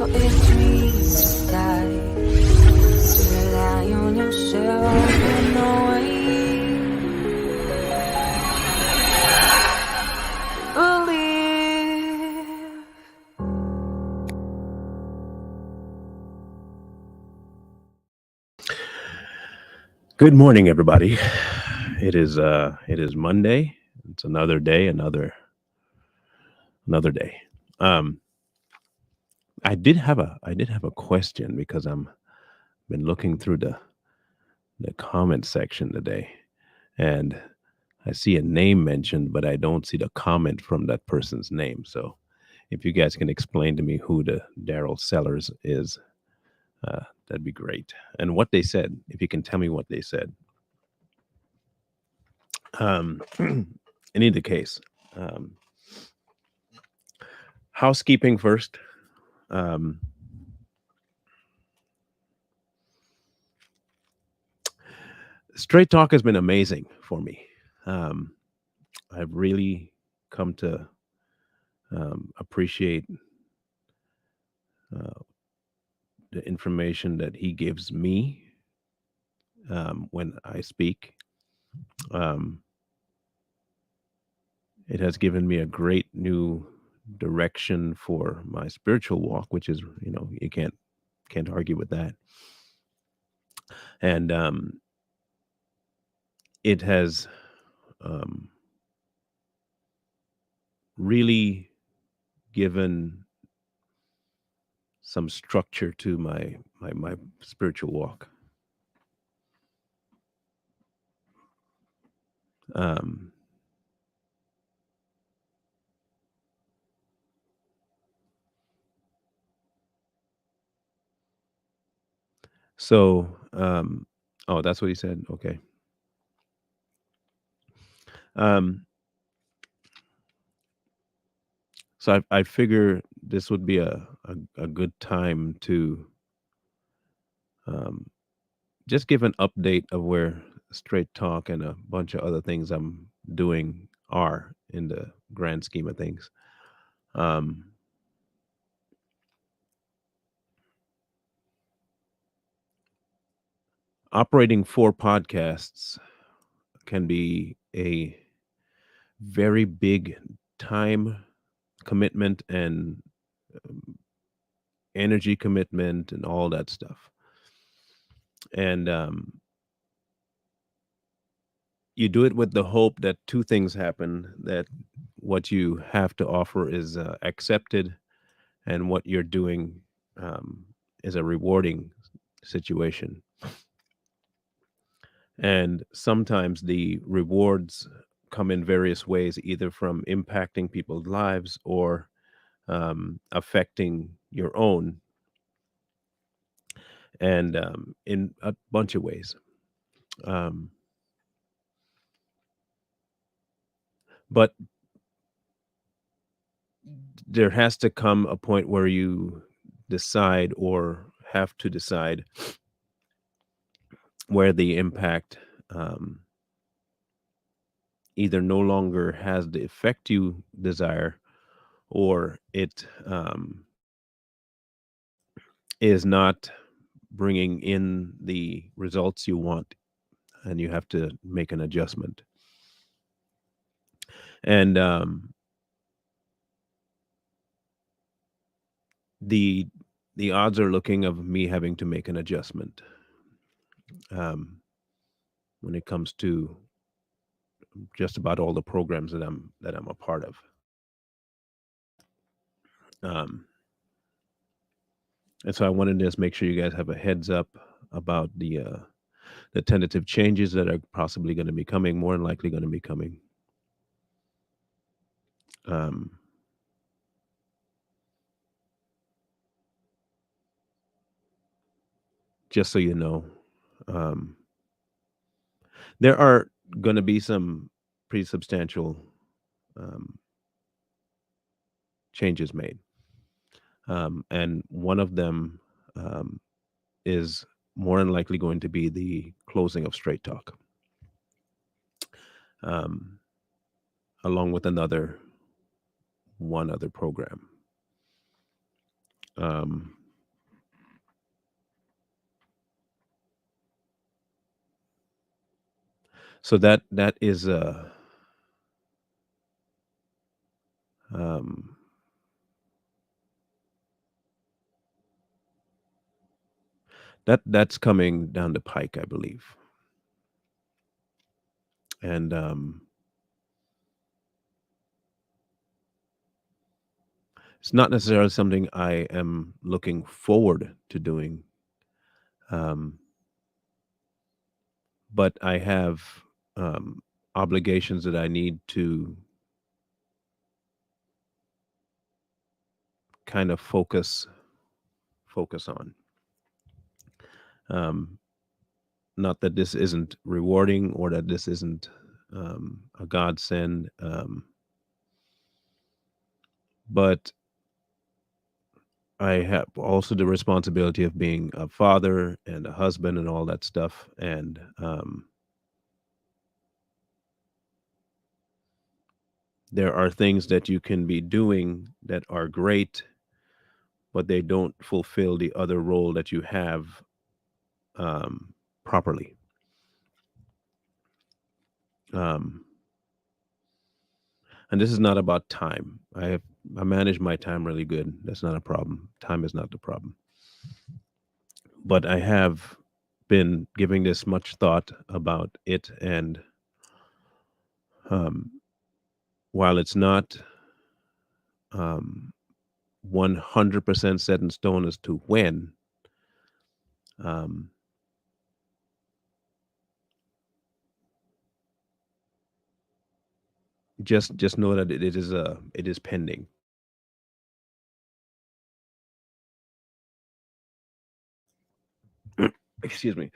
So it's me you die. To rely on yourself in no way. Believe. Good morning, everybody. It is Monday. It's another day, another day. Um, I did have a question because I'm been looking through the comment section today, and I see a name mentioned, but I don't see the comment from that person's name. So, if you guys can explain to me who the Daryl Sellers is, that'd be great. And what they said, if you can tell me what they said. In either case, um, housekeeping first. Um, Straight talk has been amazing for me. Um, I've really come to appreciate uh, the information that he gives me when I speak. Um, it has given me a great new direction for my spiritual walk, which is, you can't argue with that. And it has um, really given some structure to my spiritual walk. Um, so, oh, that's what he said. Okay. Um, so I figure this would be a good time to um, just give an update of where Straight Talk and a bunch of other things I'm doing are in the grand scheme of things. Um, Operating four podcasts can be a very big time commitment and um, energy commitment and all that stuff. And you do it with the hope that two things happen, that what you have to offer is accepted, and what you're doing um, is a rewarding situation. And sometimes the rewards come in various ways, either from impacting people's lives or affecting your own, and in a bunch of ways. Um, but there has to come a point where you decide, or have to decide, where the impact either no longer has the effect you desire, or it is not bringing in the results you want, and you have to make an adjustment. And the the odds are looking of me having to make an adjustment um, when it comes to just about all the programs that I'm a part of. Um, and so I wanted to just make sure you guys have a heads up about the tentative changes that are possibly going to be coming, more than likely going to be coming. Um, just so you know, um, there are going to be some pretty substantial um, changes made, and one of them um, is more than likely going to be the closing of Straight Talk, um, along with one other program. Um, so that is um, that's coming down the pike, I believe, and it's not necessarily something I am looking forward to doing, um, but I have um, obligations that I need to kind of focus on. Um, Not that this isn't rewarding or that this isn't a godsend, but I have also the responsibility of being a father and a husband and all that stuff. And there are things that you can be doing that are great, but they don't fulfill the other role that you have properly. Um, and this is not about time. I manage my time really good. That's not a problem. Time is not the problem. But I have been giving this much thought about it, and um, while it's not 100% set in stone as to when, um, just know that it is pending. Excuse me.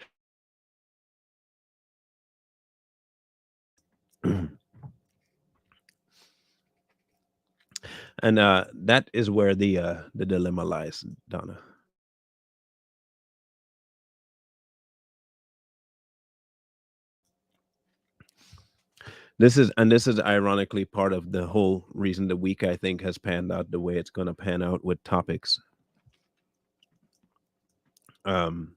And that is where the dilemma lies, Donna. This is ironically part of the whole reason the week I think has panned out the way it's going to pan out with topics. Um,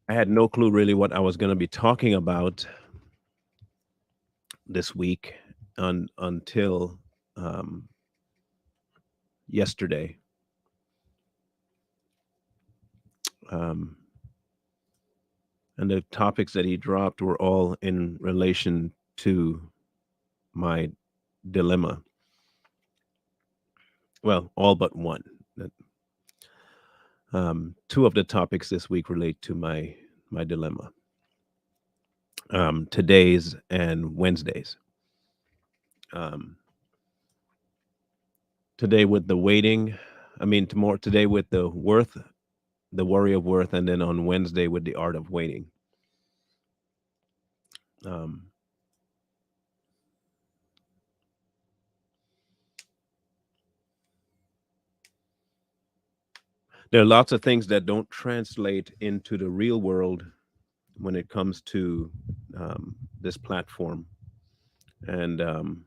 I had no clue really what I was going to be talking about this week until um, yesterday. Um, and the topics that he dropped were all in relation to my dilemma. Well, all but one. That- Two of the topics this week relate to my dilemma. Today's and Wednesdays. Um, Today with the waiting. I mean, tomorrow today with the worth, the worry of worth, and then on Wednesday with the art of waiting. Um, there are lots of things that don't translate into the real world when it comes to this platform, and um,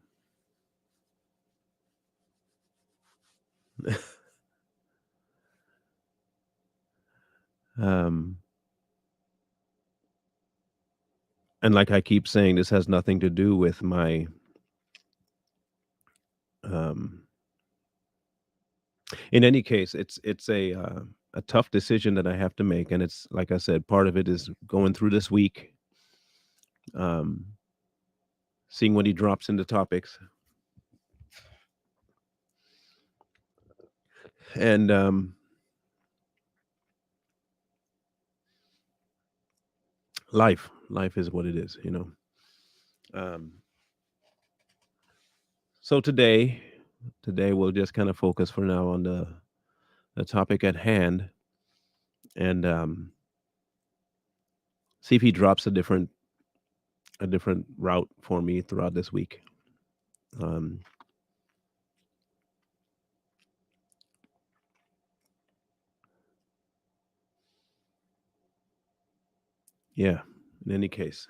and like I keep saying, this has nothing to do with my. Um, in any case, it's a tough decision that I have to make, and it's like I said, part of it is going through this week, um, seeing what he drops into topics, and life is what it is, you know. Um, so today we'll just kind of focus for now on the topic at hand, and see if he drops a different route for me throughout this week. Um, yeah. In any case,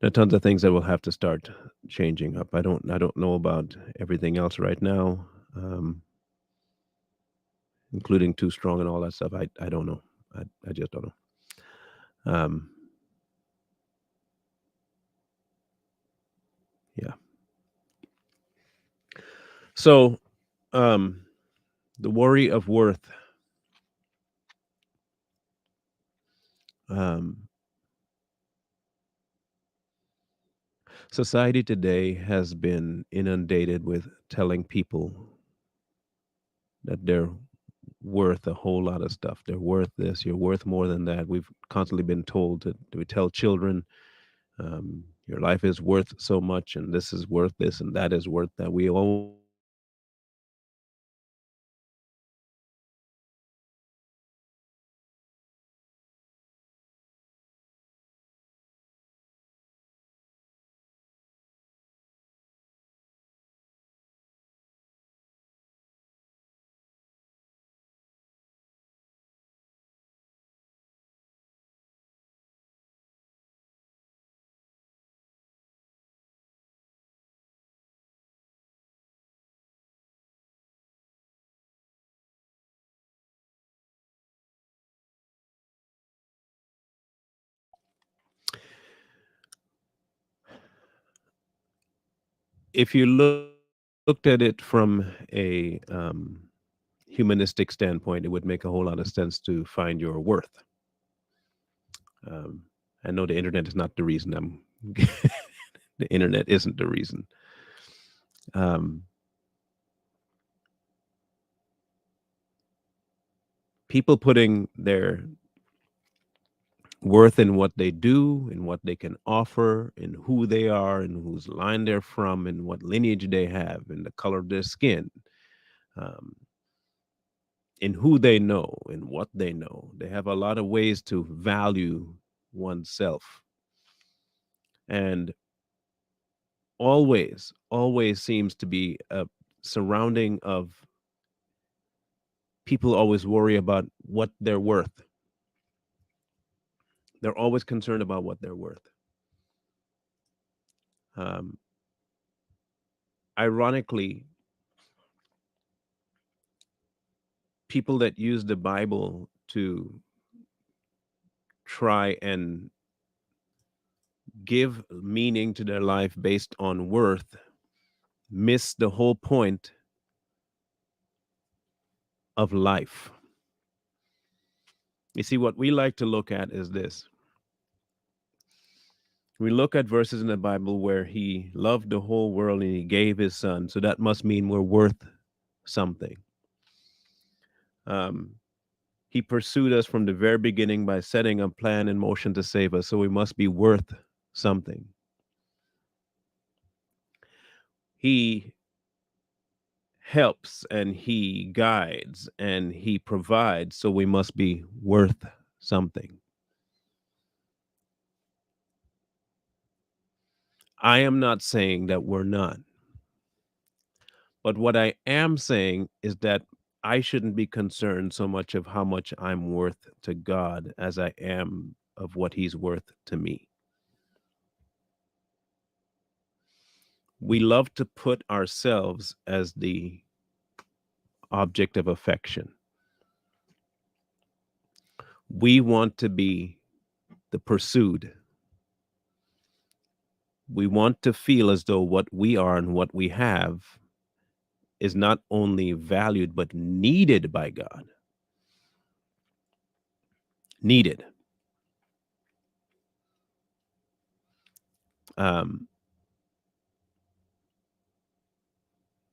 There are tons of things that will have to start changing up. I don't know about everything else right now, um, including too strong and all that stuff. I don't know. I just don't know. Um, yeah. So um, the worry of worth. Um, Society today has been inundated with telling people that they're worth a whole lot of stuff. They're worth this. You're worth more than that. We've constantly been told to. We tell children, your life is worth so much, and this is worth this, and that is worth that. We always tell people that they're worth something. If you looked at it from a humanistic standpoint, it would make a whole lot of sense to find your worth. Um, I know the internet is not the reason I'm. The internet isn't the reason. Um, People putting their worth in what they do, in what they can offer, in who they are, in whose line they're from, in what lineage they have, in the color of their skin, um, in who they know, in what they know. They have a lot of ways to value oneself. And always seems to be a surrounding of people always worry about what they're worth. They're always concerned about what they're worth. Um, Ironically, people that use the Bible to try and give meaning to their life based on worth miss the whole point of life. You see, what we like to look at is this. We look at verses in the Bible where he loved the whole world and he gave his son. So that must mean we're worth something. Um, he pursued us from the very beginning by setting a plan in motion to save us. So we must be worth something. He helps and he guides and he provides. So we must be worth something. I am not saying that we're not. But what I am saying is that I shouldn't be concerned so much of how much I'm worth to God as I am of what He's worth to me. We love to put ourselves as the object of affection. We want to be the pursued. We want to feel as though what we are and what we have is not only valued, but needed by God. Needed. Um,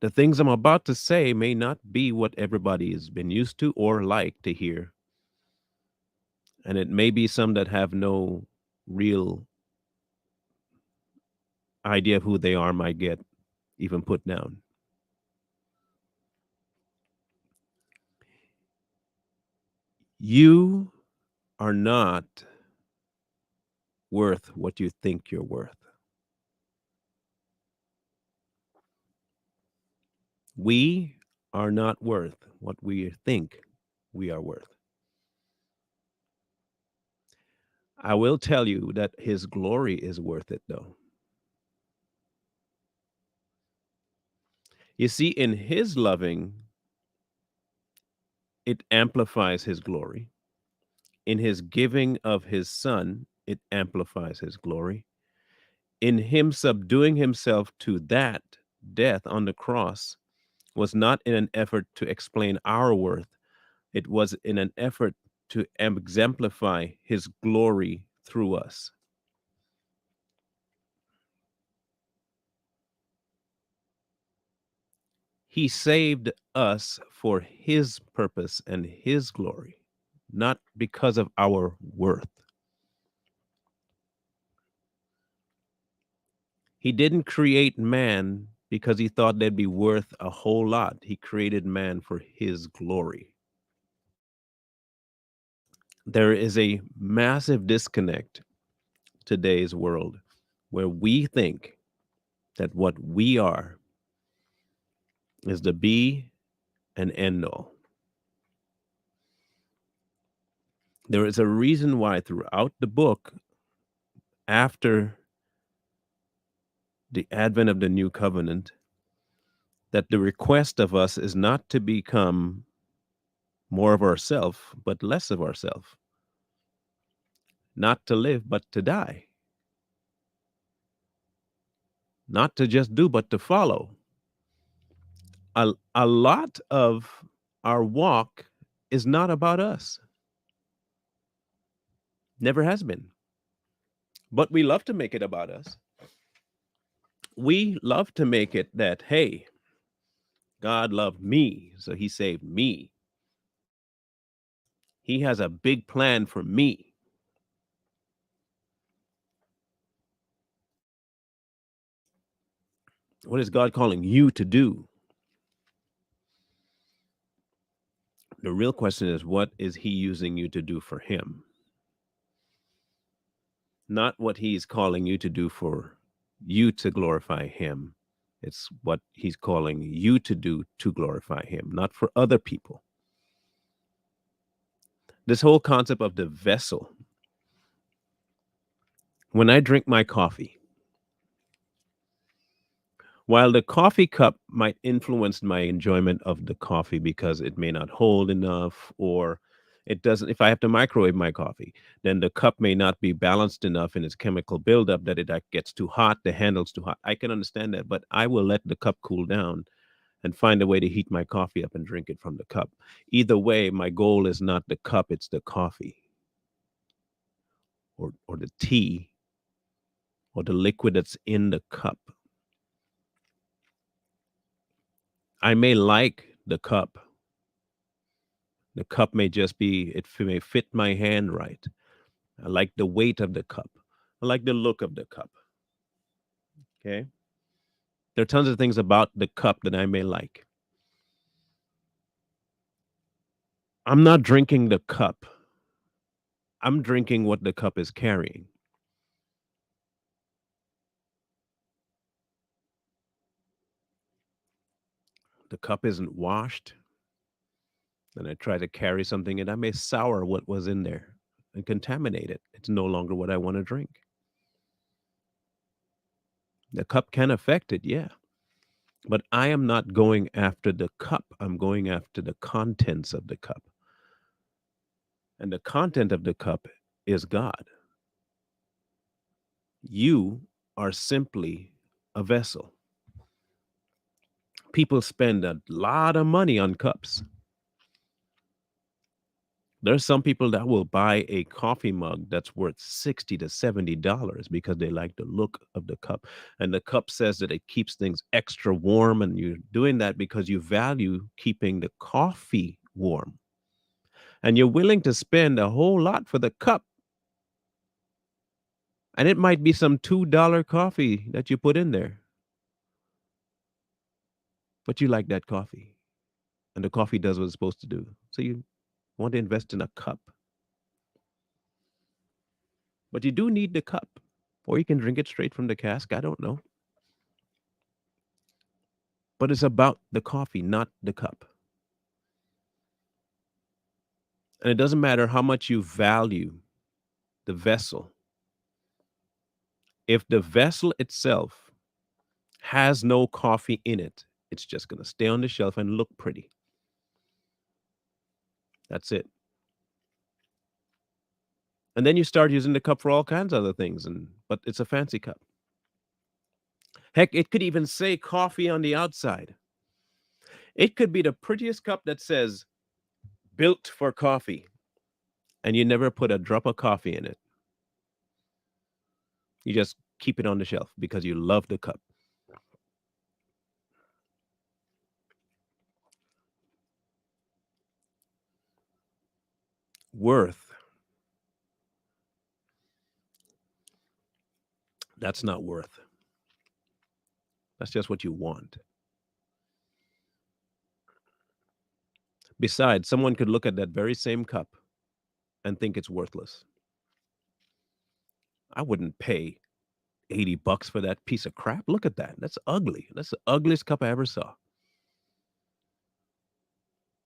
the things I'm about to say may not be what everybody has been used to or like to hear. And it may be some that have no real idea of who they are might get even put down. You are not worth what you think you're worth. We are not worth what we think we are worth. I will tell you that his glory is worth it, though. You see, in his loving, it amplifies his glory. In his giving of his son, it amplifies his glory. In him subduing himself to that death on the cross was not in an effort to explain our worth, it was in an effort to exemplify his glory through us. He saved us for his purpose and his glory, not because of our worth. He didn't create man because he thought they'd be worth a whole lot. He created man for his glory. There is a massive disconnect today's world where we think that what we are is the be and end all. There is a reason why throughout the book, after the advent of the new covenant, that the request of us is not to become more of ourself, but less of ourself. Not to live, but to die. Not to just do, but to follow. A lot of our walk is not about us. Never has been. But we love to make it about us. We love to make it that, hey, God loved me, so he saved me. He has a big plan for me. What is God calling you to do? The real question is, what is he using you to do for him? Not what he's calling you to do for you to glorify him. It's what he's calling you to do to glorify him, not for other people. This whole concept of the vessel. When I drink my coffee, while the coffee cup might influence my enjoyment of the coffee because it may not hold enough, or it doesn't, if I have to microwave my coffee, then the cup may not be balanced enough in its chemical buildup that it gets too hot, the handle's too hot. I can understand that, but I will let the cup cool down and find a way to heat my coffee up and drink it from the cup. Either way, my goal is not the cup, it's the coffee or the tea or the liquid that's in the cup. I may like the cup. The cup may just be, may fit my hand right. I like the weight of the cup. I like the look of the cup. Okay. There are tons of things about the cup that I may like. I'm not drinking the cup. I'm drinking what the cup is carrying. The cup isn't washed. And I try to carry something and I may sour what was in there and contaminate it. It's no longer what I want to drink. The cup can affect it, yeah. But I am not going after the cup. I'm going after the contents of the cup. And the content of the cup is God. You are simply a vessel. People spend a lot of money on cups. There's some people that will buy a coffee mug that's worth $60 to $70 because they like the look of the cup. And the cup says that it keeps things extra warm, and you're doing that because you value keeping the coffee warm. And you're willing to spend a whole lot for the cup. And it might be some $2 coffee that you put in there. But you like that coffee. And the coffee does what it's supposed to do. So you want to invest in a cup. But you do need the cup. Or you can drink it straight from the cask. I don't know. But it's about the coffee, not the cup. And it doesn't matter how much you value the vessel. If the vessel itself has no coffee in it, it's just going to stay on the shelf and look pretty. That's it. And then you start using the cup for all kinds of other things, but it's a fancy cup. Heck, it could even say coffee on the outside. It could be the prettiest cup that says built for coffee, and you never put a drop of coffee in it. You just keep it on the shelf because you love the cup. Worth. That's not worth. That's just what you want. Besides, someone could look at that very same cup and think it's worthless. I wouldn't pay $80 for that piece of crap. Look at that. That's ugly. That's the ugliest cup I ever saw.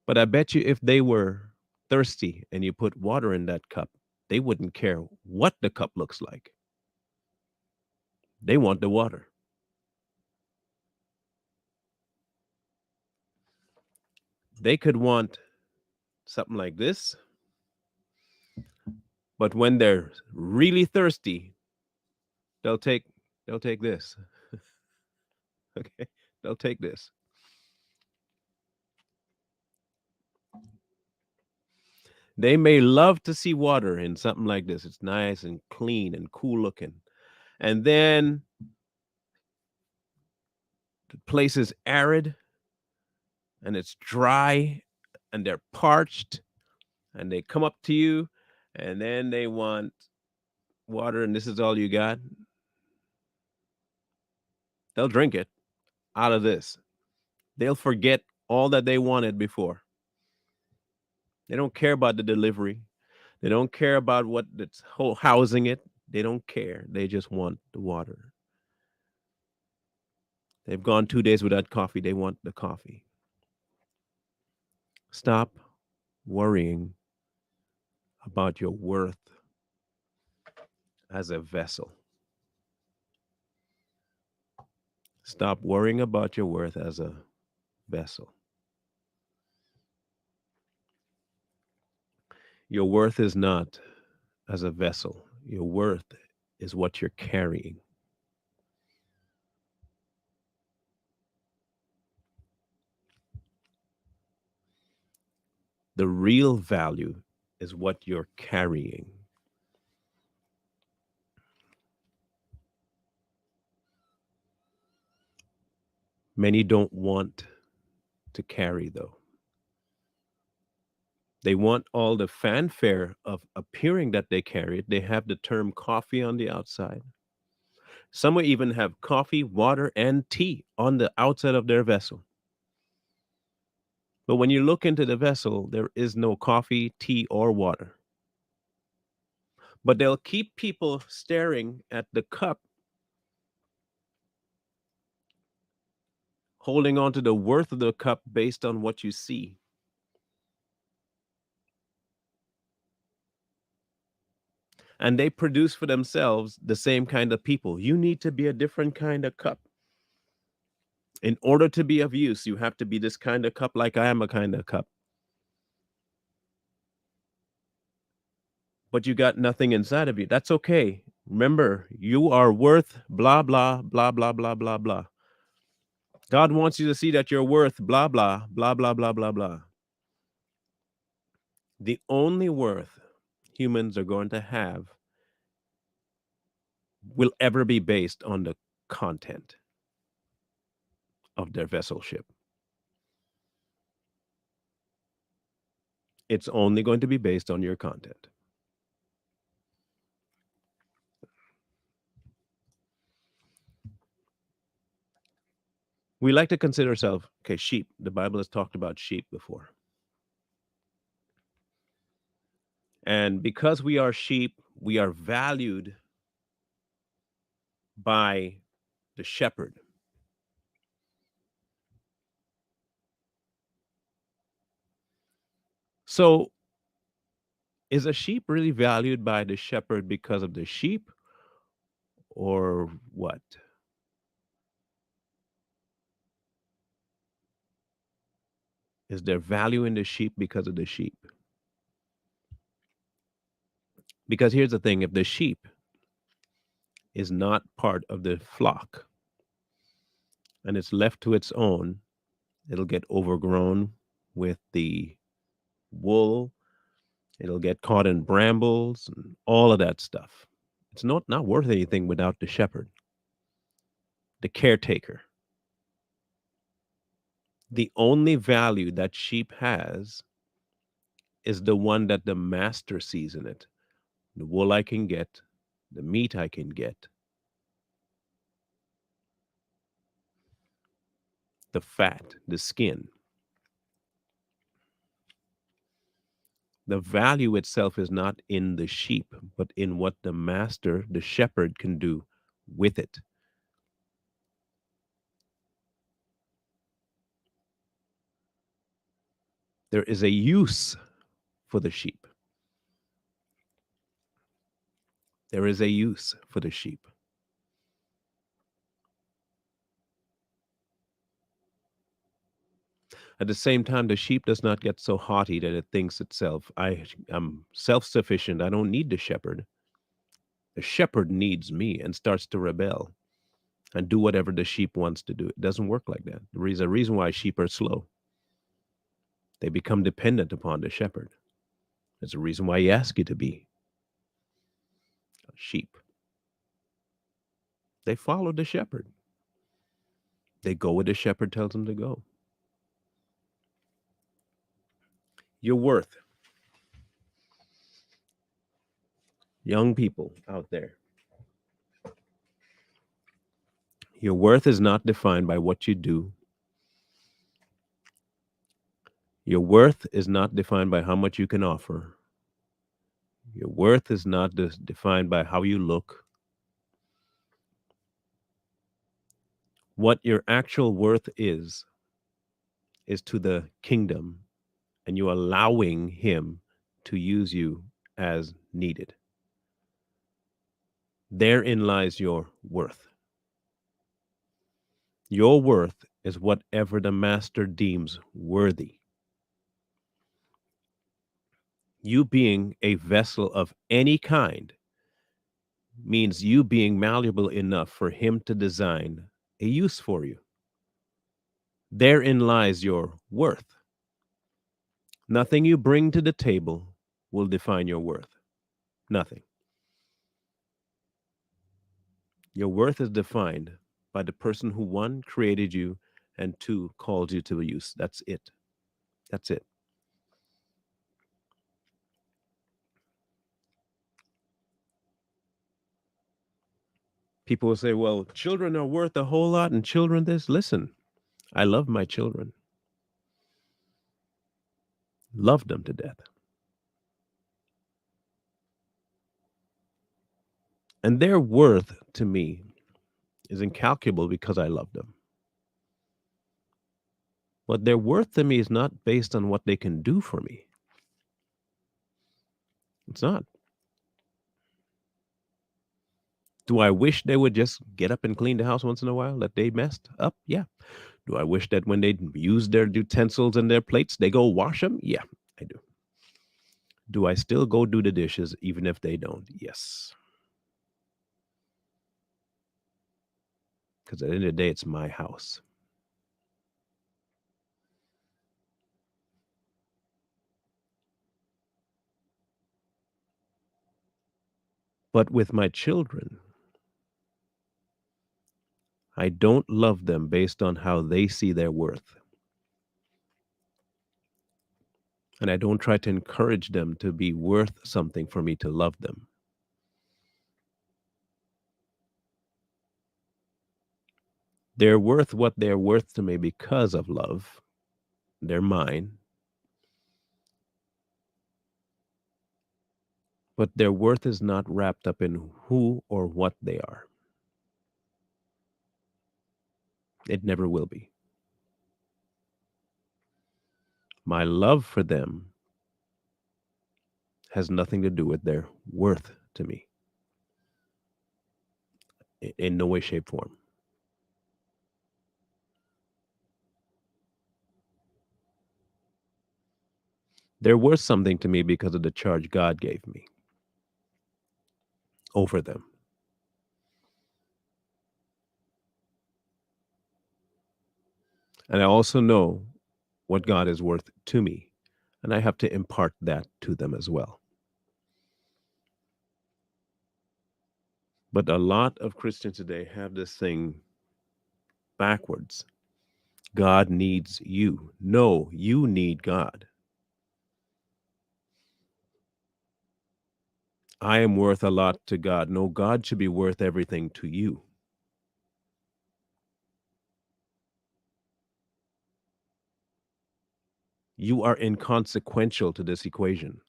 But I bet you if they were thirsty and you put water in that cup, they wouldn't care what the cup looks like. They want the water. They could want something like this, but when they're really thirsty, they'll take this. Okay? They'll take this. They may love to see water in something like this. It's nice and clean and cool looking. And then the place is arid and it's dry and they're parched and they come up to you and then they want water and this is all you got. They'll drink it out of this. They'll forget all that they wanted before. They don't care about the delivery. They don't care about what that's housing it. They don't care. They just want the water. They've gone 2 days without coffee. They want the coffee. Stop worrying about your worth as a vessel. Stop worrying about your worth as a vessel. Your worth is not as a vessel. Your worth is what you're carrying. The real value is what you're carrying. Many don't want to carry, though. They want all the fanfare of appearing that they carry it. They have the term coffee on the outside. Some will even have coffee, water, and tea on the outside of their vessel. But when you look into the vessel, there is no coffee, tea, or water. But they'll keep people staring at the cup, holding on to the worth of the cup based on what you see. And they produce for themselves the same kind of people. You need to be a different kind of cup. In order to be of use, you have to be this kind of cup, like I am a kind of cup. But you got nothing inside of you. That's okay. Remember, you are worth blah, blah, blah, blah, blah, blah, blah. God wants you to see that you're worth blah, blah, blah, blah, blah, blah, blah. The only worth humans are going to have will ever be based on the content of their vesselship. It's only going to be based on your content. We like to consider ourselves, okay, sheep. The Bible has talked about sheep before. And because we are sheep, we are valued by the shepherd. So Is a sheep really valued by the shepherd because of the sheep or what? Is there value in the sheep because of the sheep? Because here's the thing, if the sheep is not part of the flock and it's left to its own, it'll get overgrown with the wool, it'll get caught in brambles and all of that stuff. It's not worth anything without the shepherd, the caretaker. The only value that sheep has is the one that the master sees in it. The wool I can get, the meat I can get, the fat, the skin. The value itself is not in the sheep, but in what the master, the shepherd, can do with it. There is a use for the sheep. There is a use for the sheep. At the same time, the sheep does not get so haughty that it thinks itself, I am self sufficient. I don't need the shepherd. The shepherd needs me and starts to rebel and do whatever the sheep wants to do. It doesn't work like that. There's a reason why sheep are slow. They become dependent upon the shepherd. There's a reason why he asks you to be a sheep. They follow the shepherd. They go where the shepherd tells them to go. Your worth, young people out there, your worth is not defined by what you do. Your worth is not defined by how much you can offer. Your worth is not defined by how you look. What your actual worth is to the kingdom, and you allowing him to use you as needed. Therein lies your worth. Your worth is whatever the master deems worthy. You being a vessel of any kind means you being malleable enough for him to design a use for you. Therein lies your worth. Nothing you bring to the table will define your worth. Nothing. Your worth is defined by the person who, one, created you, and two, called you to use. That's it. That's it. People will say, well, children are worth a whole lot and children this. Listen, I love my children. Love them to death. And their worth to me is incalculable because I love them. But their worth to me is not based on what they can do for me. It's not. Do I wish they would just get up and clean the house once in a while that they messed up? Yeah. Do I wish that when they use their utensils and their plates, they go wash them? Yeah, I do. Do I still go do the dishes even if they don't? Yes. Because at the end of the day, it's my house. But with my children, I don't love them based on how they see their worth. And I don't try to encourage them to be worth something for me to love them. They're worth what they're worth to me because of love. They're mine. But their worth is not wrapped up in who or what they are. It never will be. My love for them has nothing to do with their worth to me in no way, shape, form. They're worth something to me because of the charge God gave me over them. And I also know what God is worth to me, and I have to impart that to them as well. But a lot of Christians today have this thing backwards. God needs you. No, you need God. I am worth a lot to God. No, God should be worth everything to you. You are inconsequential to this equation.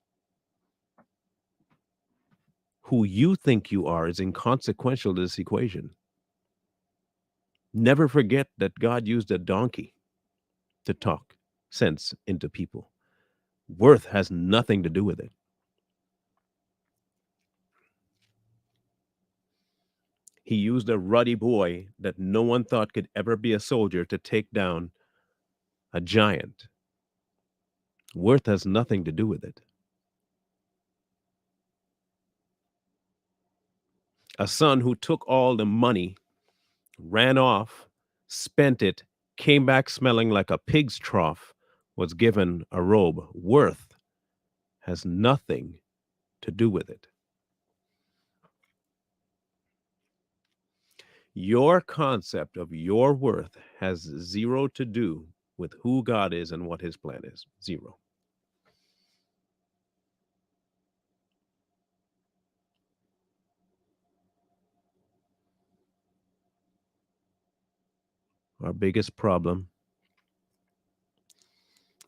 Who you think you are is inconsequential to this equation. Never forget that God used a donkey to talk sense into people. Worth has nothing to do with it. He used a ruddy boy that no one thought could ever be a soldier to take down a giant. Worth has nothing to do with it. A son who took all the money, ran off, spent it, came back smelling like a pig's trough, was given a robe. Worth has nothing to do with it. Your concept of your worth has zero to do with who God is and what his plan is. Zero. Our biggest problem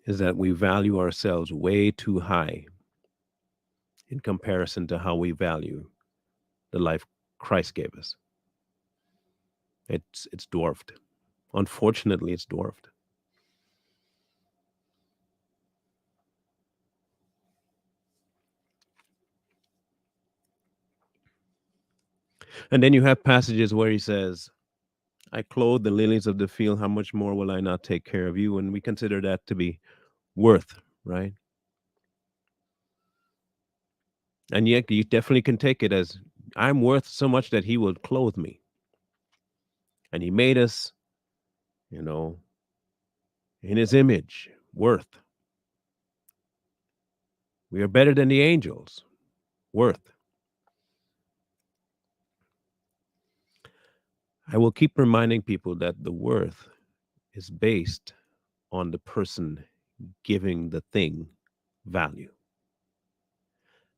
is that we value ourselves way too high in comparison to how we value the life Christ gave us. It's dwarfed. Unfortunately, it's dwarfed. And then you have passages where he says, I clothe the lilies of the field. How much more will I not take care of you? And we consider that to be worth, right? And yet you definitely can take it as I'm worth so much that he will clothe me. And he made us, you know, in his image, worth. We are better than the angels, worth. I will keep reminding people that the worth is based on the person giving the thing value.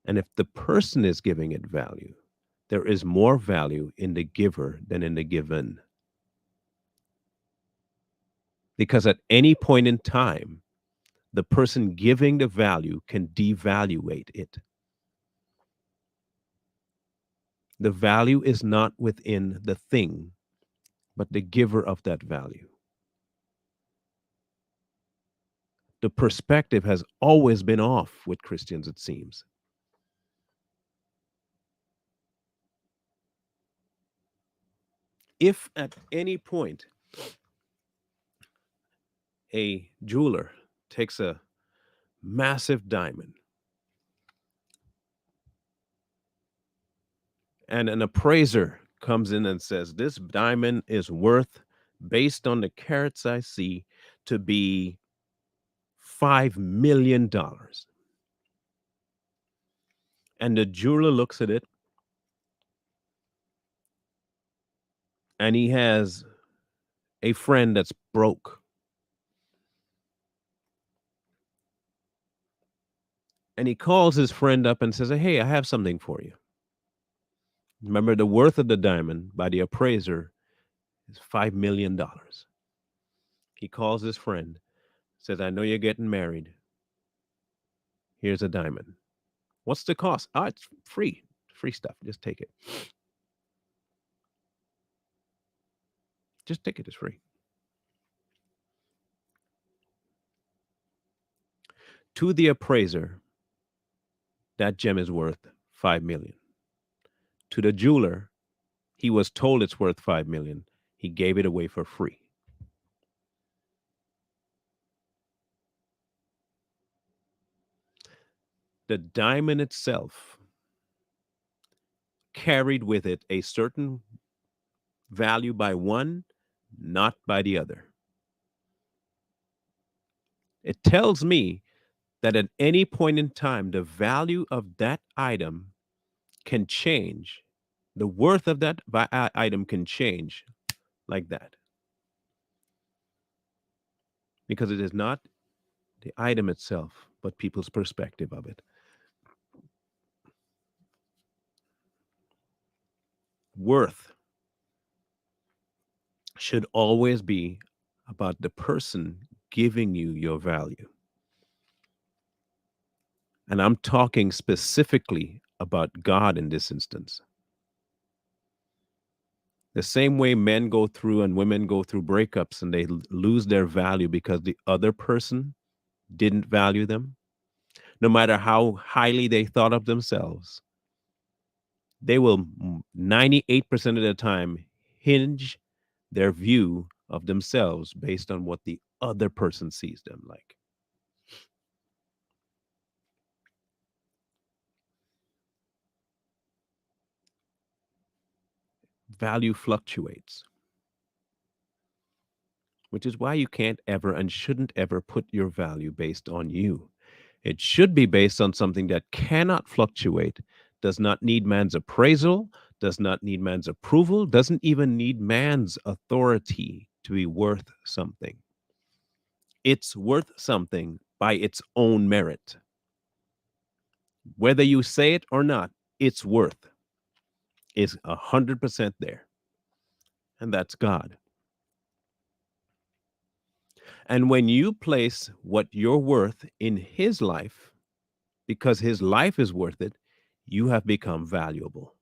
And if the person is giving it value, there is more value in the giver than in the given. Because at any point in time, the person giving the value can devaluate it. The value is not within the thing, but the giver of that value. The perspective has always been off with Christians, it seems. If at any point a jeweler takes a massive diamond and an appraiser comes in and says, this diamond is worth, based on the carats I see, to be $5 million. And the jeweler looks at it and he has a friend that's broke. And he calls his friend up and says, hey, I have something for you. Remember, the worth of the diamond by the appraiser is $5 million. He calls his friend, says, I know you're getting married. Here's a diamond. What's the cost? Ah, it's free. Free stuff. Just take it. Just take it. It's free. To the appraiser, that gem is worth 5 million. To the jeweler, he was told it's worth 5 million. He gave it away for free. The diamond itself carried with it a certain value by one, not by the other. It tells me that at any point in time, the value of that item can change. The worth of that item can change like that because it is not the item itself, but people's perspective of it. Worth should always be about the person giving you your value. And I'm talking specifically about God in this instance. The same way men go through and women go through breakups and they lose their value because the other person didn't value them, no matter how highly they thought of themselves, they will 98% of the time hinge their view of themselves based on what the other person sees them like. Value fluctuates, which is why you can't ever and shouldn't ever put your value based on you. It should be based on something that cannot fluctuate, does not need man's appraisal, does not need man's approval, doesn't even need man's authority to be worth something. It's worth something by its own merit. Whether you say it or not, its worth is 100% there. And that's God. And when you place what you're worth in his life, because his life is worth it, you have become valuable.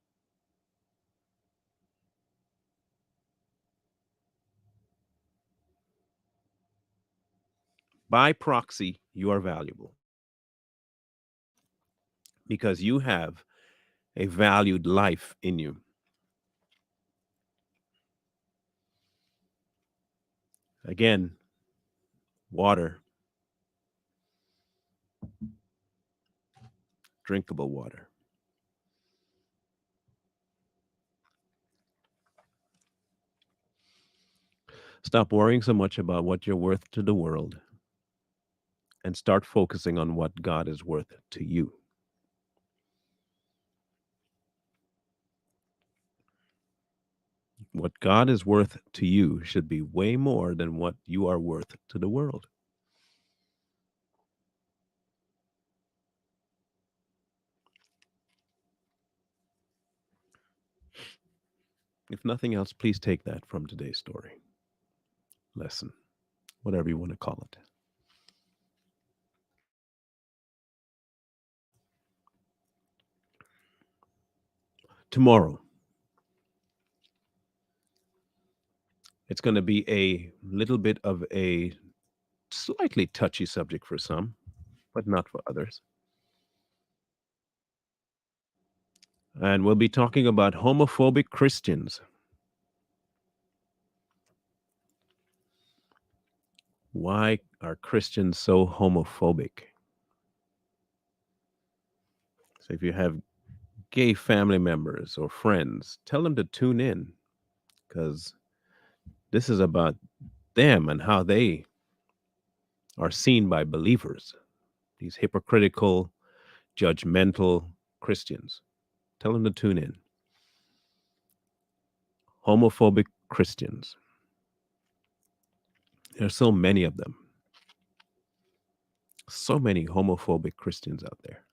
By proxy, you are valuable because you have a valued life in you. Again, water, drinkable water. Stop worrying so much about what you're worth to the world and start focusing on what God is worth to you. What God is worth to you should be way more than what you are worth to the world. If nothing else, please take that from today's story, lesson, whatever you want to call it. Tomorrow, it's going to be a little bit of a slightly touchy subject for some, but not for others. And we'll be talking about homophobic Christians. Why are Christians so homophobic? So if you have gay family members or friends, tell them to tune in because this is about them and how they are seen by believers, these hypocritical, judgmental Christians. Tell them to tune in. Homophobic Christians. There's so many of them. So many homophobic Christians out there.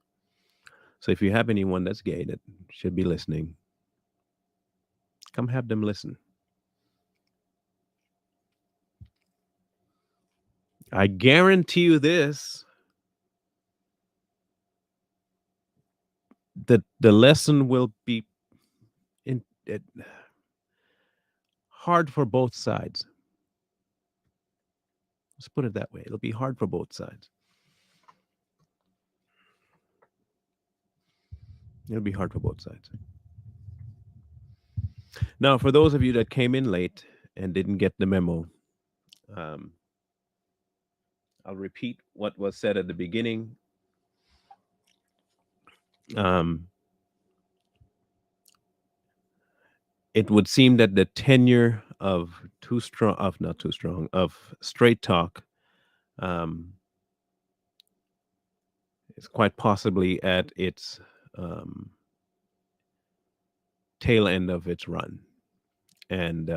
So if you have anyone that's gay that should be listening, come have them listen. I guarantee you this, that the lesson will be hard for both sides. Let's put it that way. It'll be hard for both sides. It'll be hard for both sides. Now, for those of you that came in late and didn't get the memo, um, I'll repeat what was said at the beginning. Um, it would seem that the tenure of too strong, of not too strong, of straight talk um, is quite possibly at its um, tail end of its run. And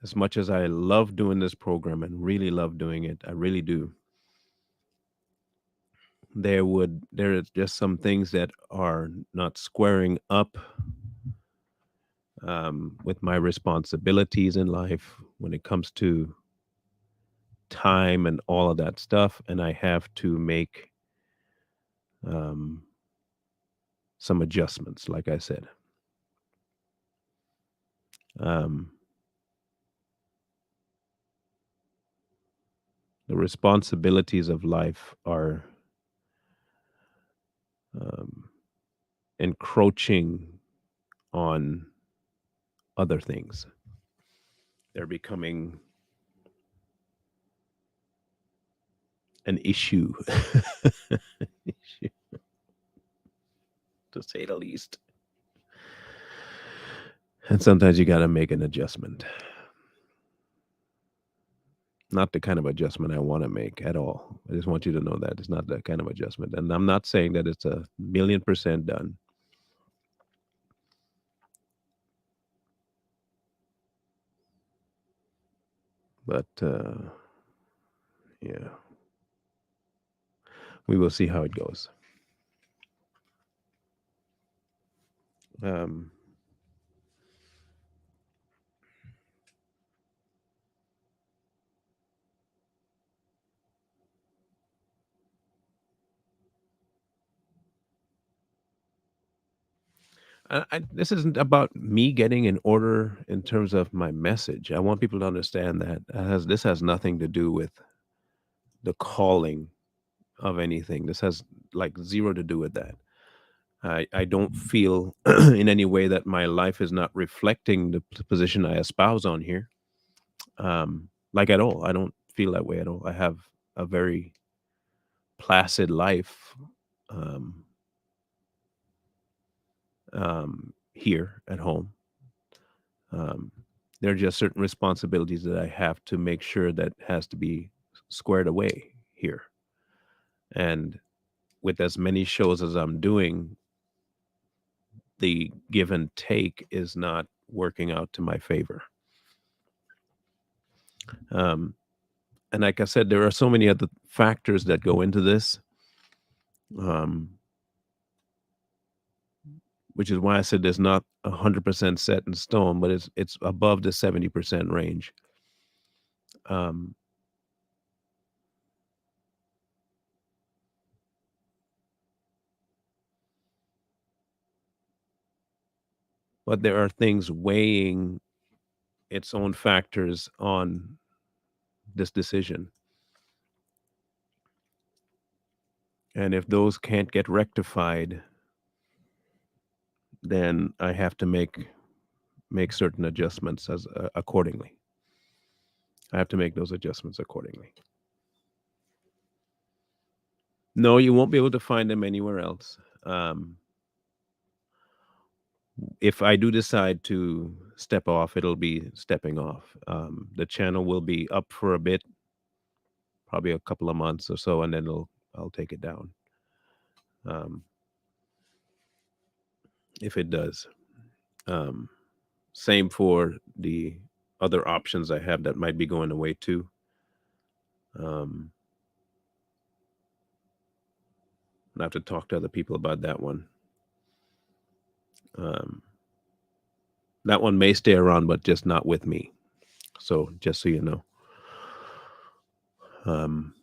as much as I love doing this program and really love doing it, I really do. There is just some things that are not squaring up with my responsibilities in life when it comes to time and all of that stuff, and I have to make um, some adjustments. Like I said, um, the responsibilities of life are um, encroaching on other things. They're becoming an issue, issue, to say the least. And sometimes you got to make an adjustment. Not the kind of adjustment I want to make at all. I just want you to know that it's not that kind of adjustment. And I'm not saying that it's 1,000,000% done, but yeah, we will see how it goes. Um, this isn't about me getting in order in terms of my message. I want people to understand that this has nothing to do with the calling of anything. This has like zero to do with that. I don't feel in any way that my life is not reflecting the position I espouse on here. Like at all. I don't feel that way at all. I have a very placid life um, here at home. Um, there are just certain responsibilities that I have to make sure that has to be squared away here. And with as many shows as I'm doing, the give and take is not working out to my favor. Um, and like I said, there are so many other factors that go into this, um, which is why I said there's not 100% set in stone, but it's above the 70% range. Um, but there are things weighing its own factors on this decision. And if those can't get rectified, then I have to make certain adjustments as accordingly. I have to make those adjustments accordingly. No, you won't be able to find them anywhere else. If I do decide to step off, it'll be stepping off. The channel will be up for a bit, probably a couple of months or so, and then I'll take it down. Um, if it does. Um, Same for the other options I have that might be going away too. Um, I have to talk to other people about that one. Um, that one may stay around, but just not with me. So just so you know. Um,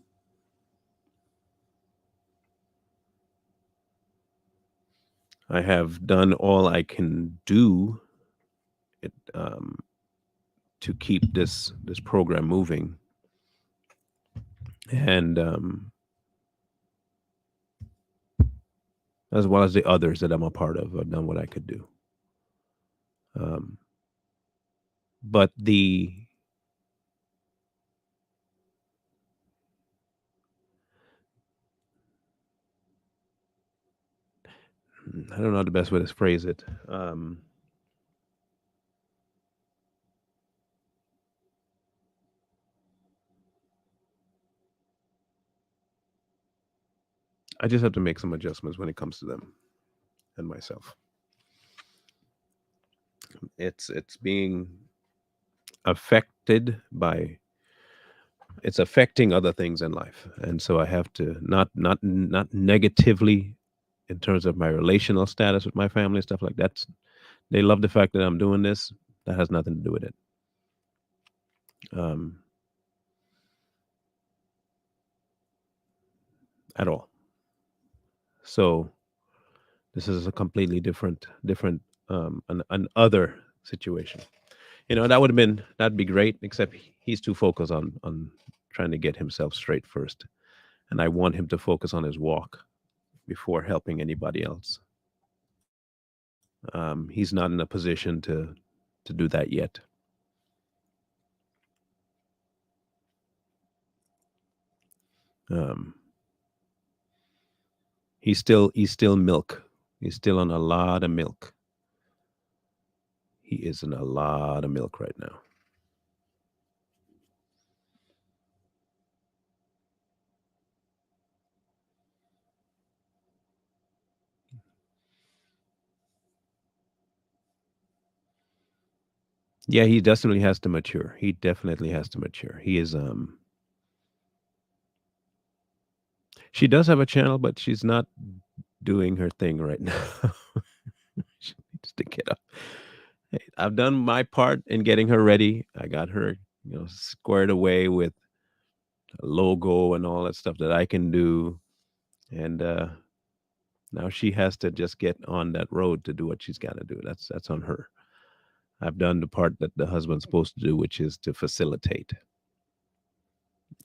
I have done all I can do it, to keep this program moving, and as well as the others that I'm a part of. I've done what I could do. Um, but I don't know the best way to phrase it. I just have to make some adjustments when it comes to them and myself. It's being affected by it's affecting other things in life, and so I have to not negatively in terms of my relational status with my family and stuff like that. They love the fact that I'm doing this. That has nothing to do with it. Um, at all. So this is a completely different an other situation. That would have been that'd be great, except he's too focused on trying to get himself straight first, and I want him to focus on his walk before helping anybody else. He's not in a position to do that yet. Um, he's still milk. He's still on a lot of milk. He is in a lot of milk right now. Yeah, he definitely has to mature. He definitely has to mature. He is she does have a channel, but she's not doing her thing right now. She needs to get up. Hey, I've done my part in getting her ready. I got her, squared away with a logo and all that stuff that I can do. And now she has to just get on that road to do what she's got to do. That's on her. I've done the part that the husband's supposed to do, which is to facilitate.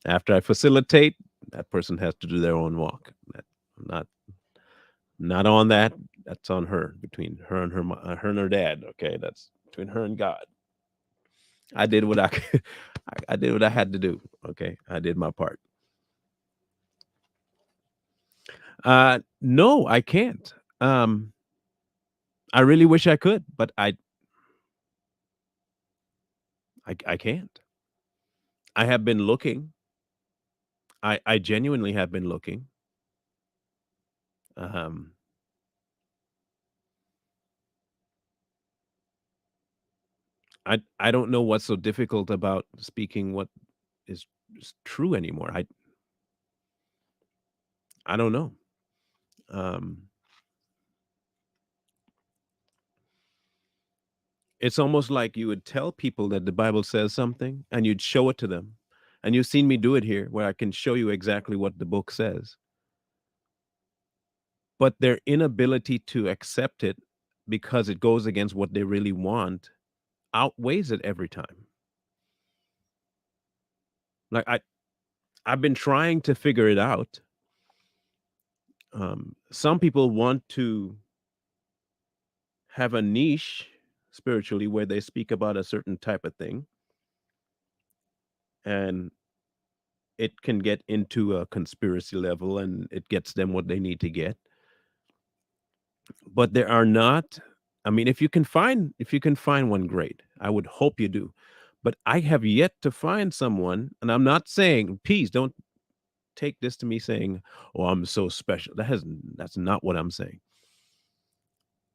After I facilitate, that person has to do their own walk. I'm not on that. That's on her, between her and her and her dad. Okay, that's between her and God. I did what I could. I did what I had to do. Okay, I did my part. No, I can't. I really wish I could, but I can't. I have been looking. I genuinely have been looking. Um, I don't know what's so difficult about speaking what is true anymore. I don't know. Um, it's almost like you would tell people that the Bible says something and you'd show it to them. And you've seen me do it here where I can show you exactly what the book says. But their inability to accept it because it goes against what they really want outweighs it every time. Like I've been trying to figure it out. Some people want to have a niche spiritually where they speak about a certain type of thing, and it can get into a conspiracy level and it gets them what they need to get. But there are not, I mean, if you can find one, great. I would hope you do. But I have yet to find someone, and I'm not saying, please don't take this to me saying, "Oh, I'm so special." That's not what I'm saying.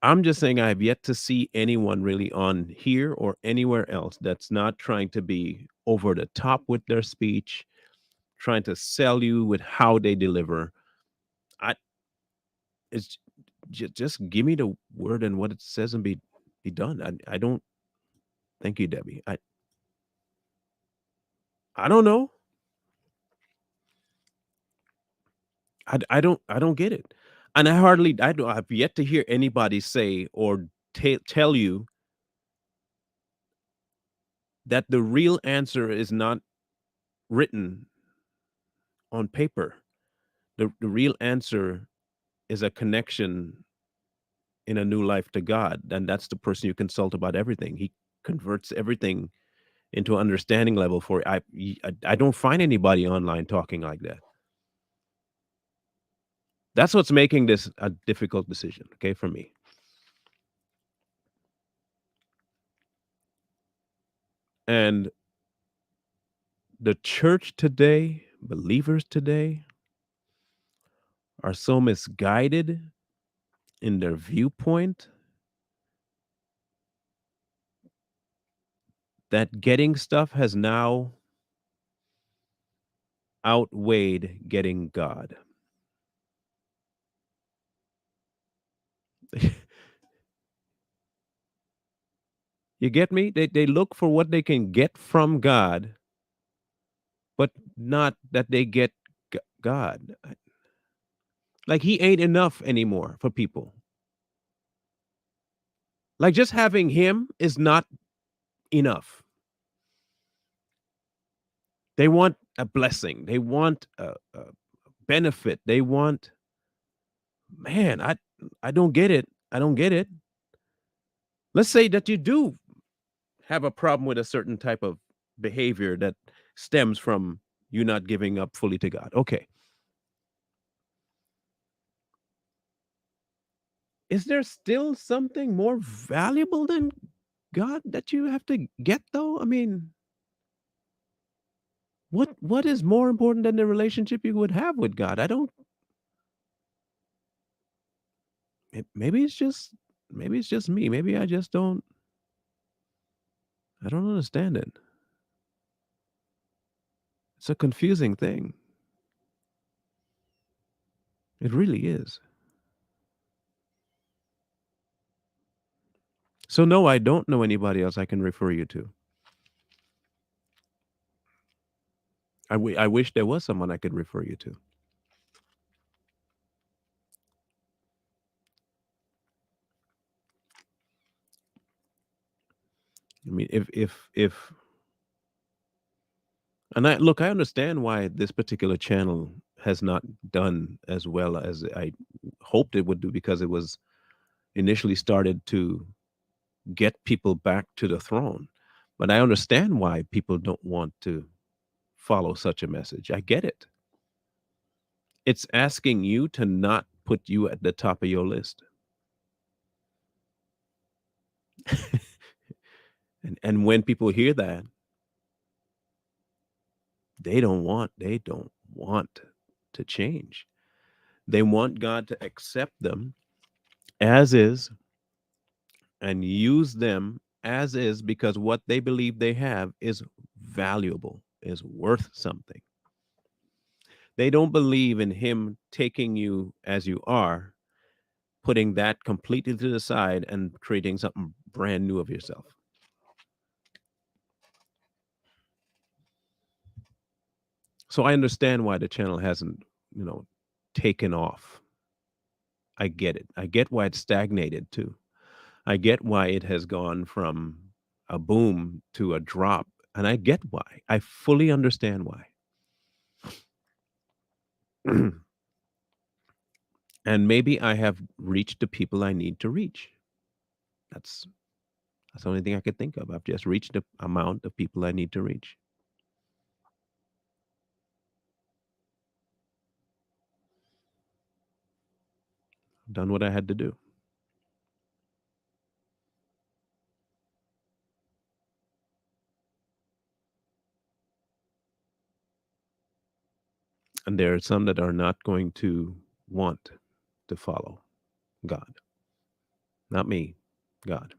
I'm just saying I have yet to see anyone really on here or anywhere else that's not trying to be over the top with their speech, trying to sell you with how they deliver. I it's just give me the word and what it says and be done. I don't. Thank you, Debbie. I don't know. I don't get it, and I've yet to hear anybody say or tell you that the real answer is not written on paper. The real answer is a connection in a new life to God, then that's the person you consult about everything. He converts everything into understanding level for I don't find anybody online talking like that. That's what's making this a difficult decision, okay, for me. And the church today, believers today, are so misguided in their viewpoint that getting stuff has now outweighed getting God. You get me? They look for what they can get from God, but not that they get God. Like he ain't enough anymore for people. Like just having him is not enough. They want a blessing. They want a benefit. They want, man, I don't get it. I don't get it. Let's say that you do have a problem with a certain type of behavior that stems from you not giving up fully to God. Okay. Is there still something more valuable than God that you have to get though? I mean, what is more important than the relationship you would have with God? I don't maybe it's just me. Maybe I just I don't understand it. It's a confusing thing. It really is. So no, I don't know anybody else I can refer you to. I wish there was someone I could refer you to. I mean, if and I look, I understand why this particular channel has not done as well as I hoped it would do because it was initially started to get people back to the throne. But I understand why people don't want to follow such a message. I get it. It's asking you to not put you at the top of your list. And when people hear that, they don't want to change. They want God to accept them as is and use them as is because what they believe they have is valuable, is worth something. They don't believe in him taking you as you are, putting that completely to the side and creating something brand new of yourself. So I understand why the channel hasn't, you know, taken off. I get it. I get why it's stagnated too. I get why it has gone from a boom to a drop. And I get why. I fully understand why. And maybe I have reached the people I need to reach. That's that's the only thing I could think of. I've just reached the amount of people I need to reach. Done what I had to do. And there are some that are not going to want to follow God. Not me, God.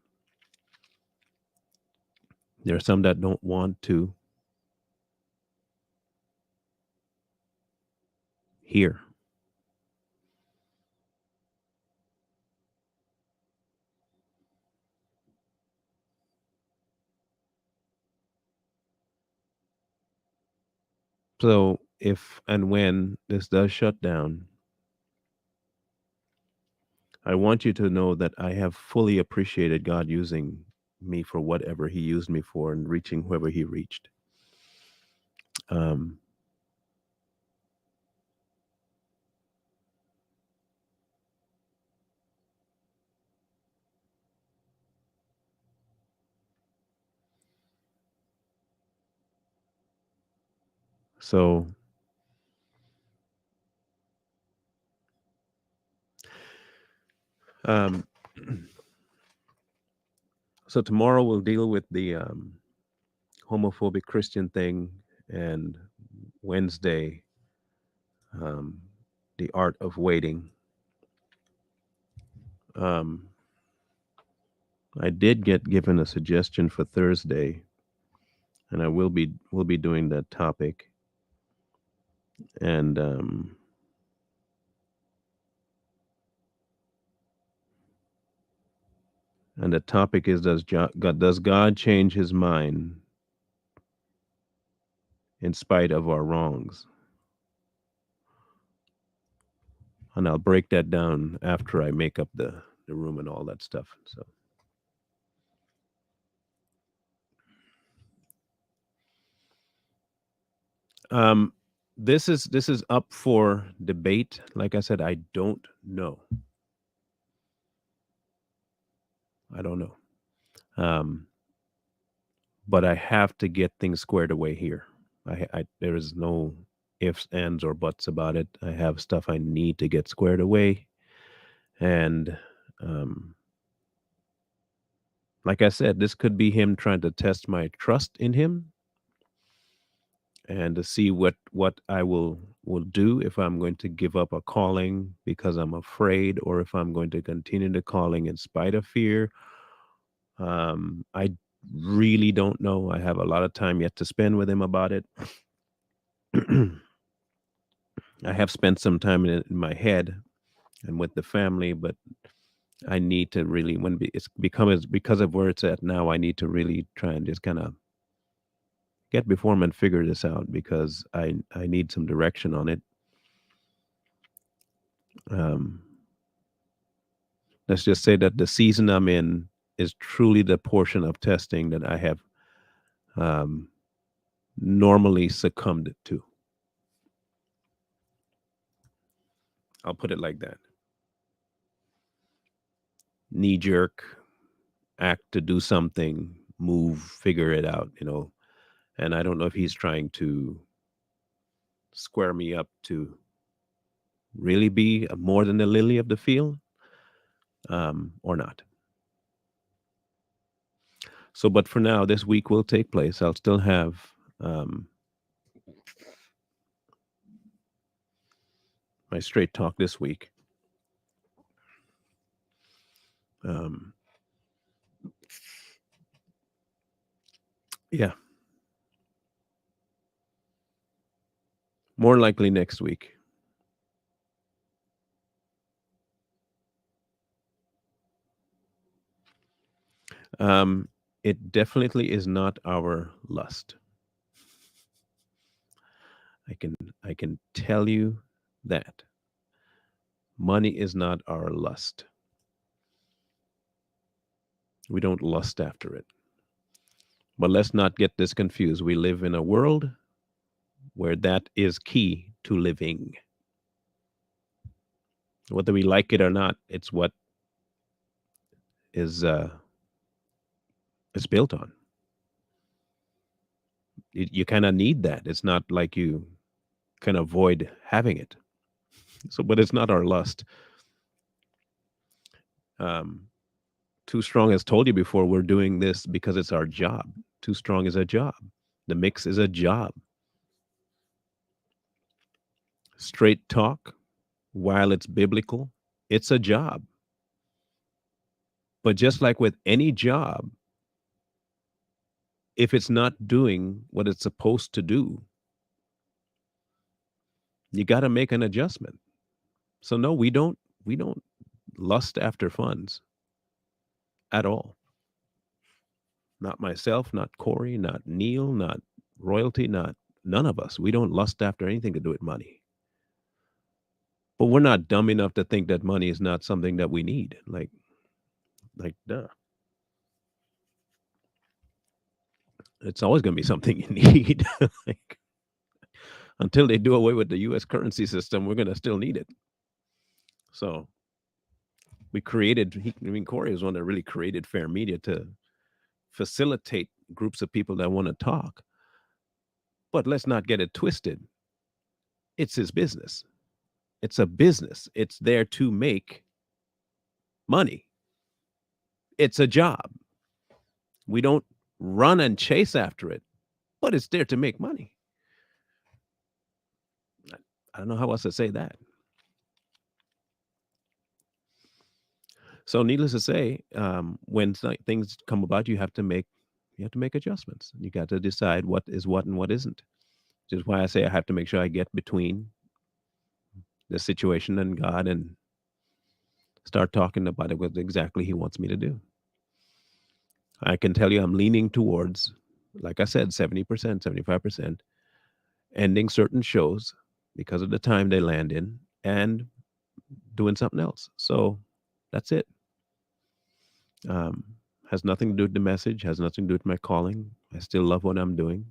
There are some that don't want to hear. So if and when this does shut down, I want you to know that I have fully appreciated God using me for whatever He used me for and reaching whoever He reached. Um, So, um, so tomorrow we'll deal with the homophobic Christian thing, and Wednesday, um, the art of waiting. Um, I did get given a suggestion for Thursday, and I will be doing that topic. And the topic is does God change His mind in spite of our wrongs? And I'll break that down after I make up the room and all that stuff. So, um, this is up for debate. Like I said, I don't know. I don't know. Um, but I have to get things squared away here. There is no ifs, ands, or buts about it. I have stuff I need to get squared away, and um, like I said, this could be him trying to test my trust in him and to see what I will do if I'm going to give up a calling because I'm afraid, or if I'm going to continue the calling in spite of fear. I really don't know. I have a lot of time yet to spend with him about it. I have spent some time in my head and with the family, but I need to really it's become as because of where it's at now. I need to really try and just kind of get before him and figure this out because I need some direction on it. Um, let's just say that the season I'm in is truly the portion of testing that I have um, normally succumbed to. I'll put it like that. Knee jerk, act to do something, move, figure it out, And I don't know if he's trying to square me up to really be more than the lily of the field, or not. So, but for now, this week will take place. I'll still have my straight talk this week. Um, yeah, more likely next week. Um, it definitely is not our lust. I can tell you that money is not our lust. We don't lust after it. But let's not get this confused. We live in a world where that is key to living. Whether we like it or not, it's what is it's built on. You kind of need that. It's not like you can avoid having it. So, but it's not our lust. Um, Too Strong has told you before, we're doing this because it's our job. Too Strong is a job. The mix is a job. Straight talk, while it's biblical, it's a job. But just like with any job, if it's not doing what it's supposed to do, you got to make an adjustment. So no, we don't lust after funds at all. Not myself, not Corey, not Neil, not royalty, not none of us. We don't lust after anything to do with money. But we're not dumb enough to think that money is not something that we need. Like duh. It's always going to be something you need. Like, until they do away with the US currency system, we're going to still need it. So Corey is one that really created Fair Media to facilitate groups of people that want to talk. But let's not get it twisted. It's his business. It's a business. It's there to make money. It's a job. We don't run and chase after it, but it's there to make money. I don't know how else to say that. So, needless to say, when things come about, you have to make adjustments. You got to decide what is what and what isn't. Which is why I say I have to make sure I get between the situation and God and start talking about it with exactly He wants me to do. I can tell you, I'm leaning towards, like I said, 70%, 75%, ending certain shows because of the time they land in and doing something else. So that's it. Um, has nothing to do with the message, has nothing to do with my calling. I still love what I'm doing.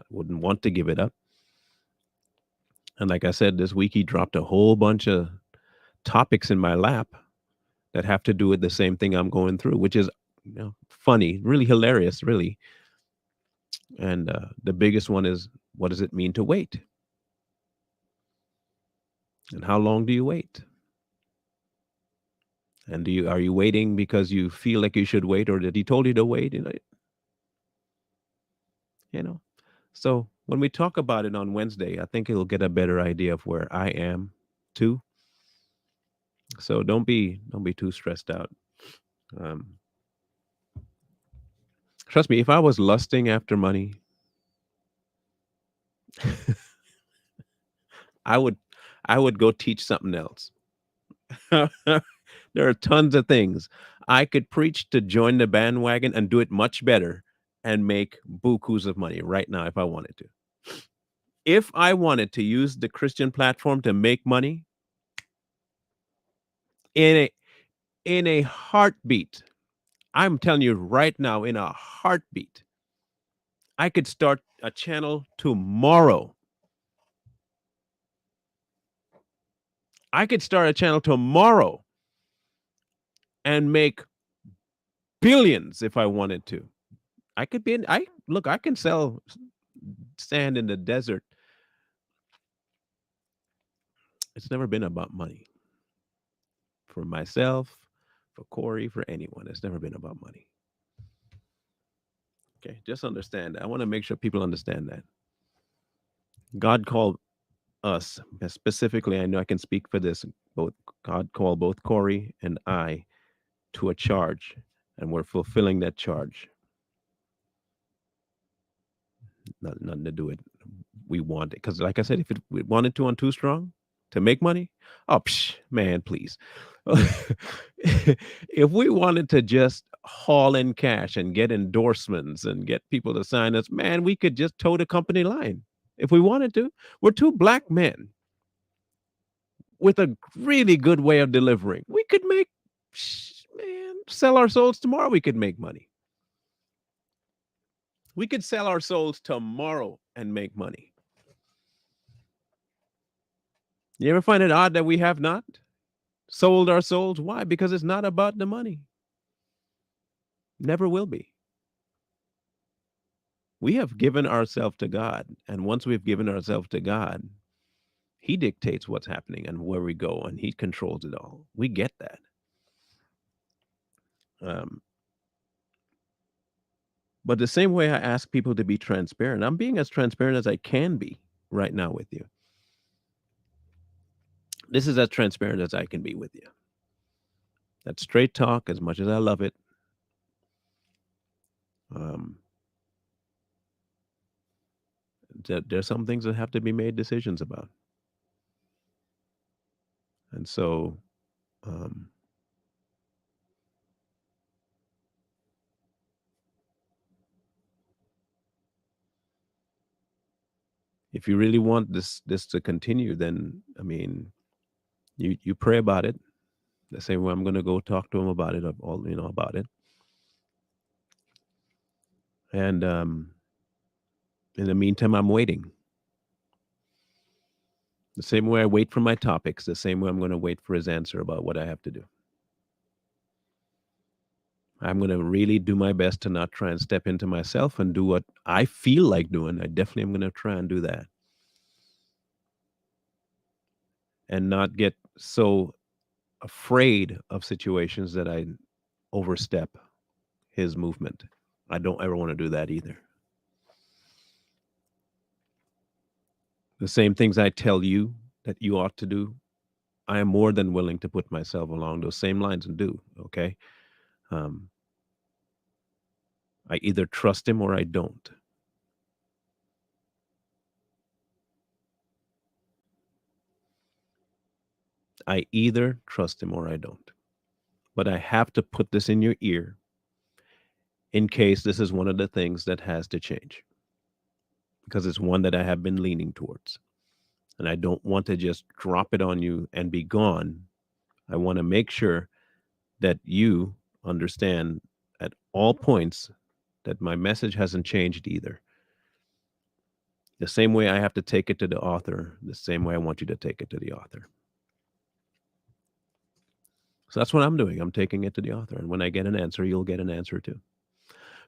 Wouldn't want to give it up. And like I said, this week he dropped a whole bunch of topics in my lap that have to do with the same thing I'm going through, which is funny, really hilarious, really. And the biggest one is, what does it mean to wait? And how long do you wait? And are you waiting because you feel like you should wait, or did he told you to wait? You know. So when we talk about it on Wednesday, I think it'll get a better idea of where I am too. So don't be too stressed out. Um, Trust me, if I was lusting after money, I would I would go teach something else. There are tons of things I could preach to join the bandwagon and do it much better and make bukus of money right now if I wanted to. If I wanted to use the Christian platform to make money in a heartbeat, I'm telling you right now, in a heartbeat, I could start a channel tomorrow. I could start a channel tomorrow and make billions if I wanted to. I could be in, I look, I can sell sand in the desert. It's never been about money for myself, for Corey, for anyone. It's never been about money. Okay, just understand that. I want to make sure people understand that. God called us specifically. I know I can speak for this. Both God called both Corey and I to a charge, and we're fulfilling that charge. Nothing to do with we want it, because like I said, if we wanted to on Too Strong to make money, oh man, please. If we wanted to just haul in cash and get endorsements and get people to sign us, man, we could just toe the company line if we wanted to. We're two black men with a really good way of delivering. We could make, man, sell our souls tomorrow. We could make money. We could sell our souls tomorrow and make money. You ever find it odd that we have not sold our souls? Why? Because it's not about the money. Never will be. We have given ourselves to God. And once we've given ourselves to God, He dictates what's happening and where we go, and He controls it all. We get that. Um, but the same way I ask people to be transparent, I'm being as transparent as I can be right now with you. This is as transparent as I can be with you. That straight talk, as much as I love it, um, there's some things that have to be made decisions about. And so, um, if you really want this to continue, then I mean, you pray about it. The same way I'm going to go talk to him about it, all about it. And in the meantime, I'm waiting. The same way I wait for my topics, the same way I'm going to wait for his answer about what I have to do. I'm going to really do my best to not try and step into myself and do what I feel like doing. I definitely am going to try and do that. And not get so afraid of situations that I overstep his movement. I don't ever want to do that either. The same things I tell you that you ought to do, I am more than willing to put myself along those same lines and do. Okay. I either trust him or I don't. I either trust him or I don't. But I have to put this in your ear in case this is one of the things that has to change, because it's one that I have been leaning towards. And I don't want to just drop it on you and be gone. I want to make sure that you understand at all points that my message hasn't changed either. The same way I have to take it to the author, the same way I want you to take it to the author. So that's what I'm doing. I'm taking it to the author. And when I get an answer, you'll get an answer too.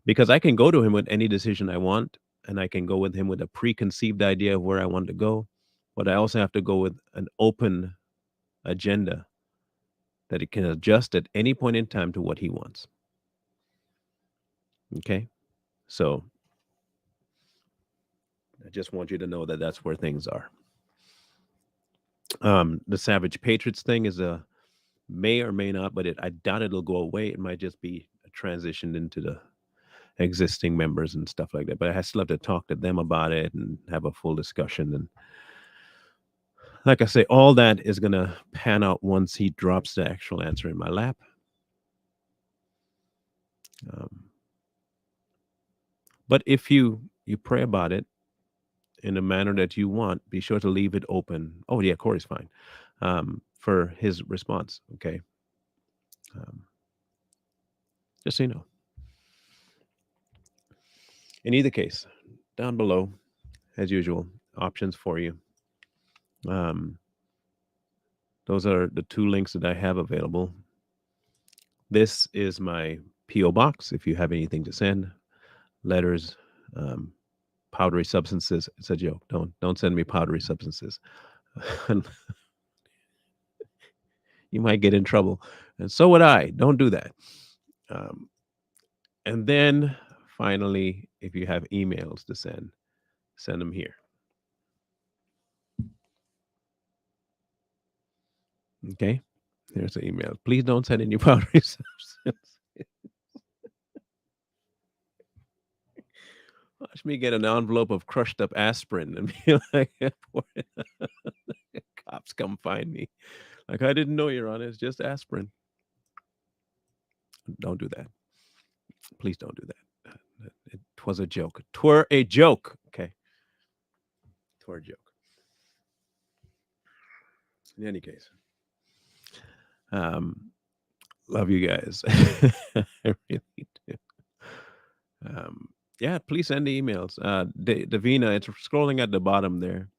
Because I can go to him with any decision I want, and I can go with him with a preconceived idea of where I want to go. But I also have to go with an open agenda that it can adjust at any point in time to what he wants. Okay? So I just want you to know that that's where things are. The Savage Patriots thing is a may or may not, but I doubt it'll go away. It might just be transitioned into the existing members and stuff like that. But I still have to talk to them about it and have a full discussion. And like I say, all that is going to pan out once he drops the actual answer in my lap. But if you pray about it in a manner that you want, be sure to leave it open. Oh, yeah, Corey's fine. For his response, okay? Just so you know. In either case, down below, as usual, options for you. Those are the two links that I have available. This is my P.O. box. If you have anything to send, letters, powdery substances. It's a joke. Don't send me powdery substances. You might get in trouble. And so would I. Don't do that. And then finally, if you have emails to send them here. Okay, here's the email. Please don't send any powdery substances. Watch me get an envelope of crushed up aspirin and be like, cops come find me. Like, I didn't know, Your Honor, it's just aspirin. Don't do that. Please don't do that. It was a joke. Twere a joke. Okay. Twere a joke. In any case. Love you guys. I really do. Yeah, please send the emails. Davina, it's scrolling at the bottom there.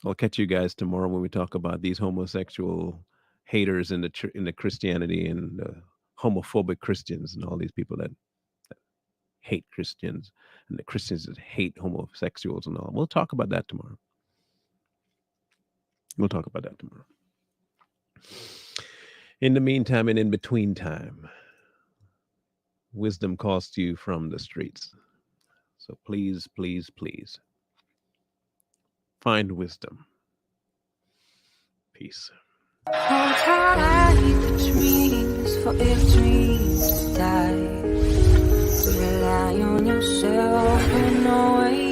I'll catch you guys tomorrow when we talk about these homosexual haters in the Christianity and the homophobic Christians and all these people that hate Christians and the Christians that hate homosexuals and all. We'll talk about that tomorrow. In the meantime and in between time, wisdom calls to you from the streets. So please, please, please find wisdom. Peace. Hold tight the dreams, for if dreams die, rely on yourself in no way.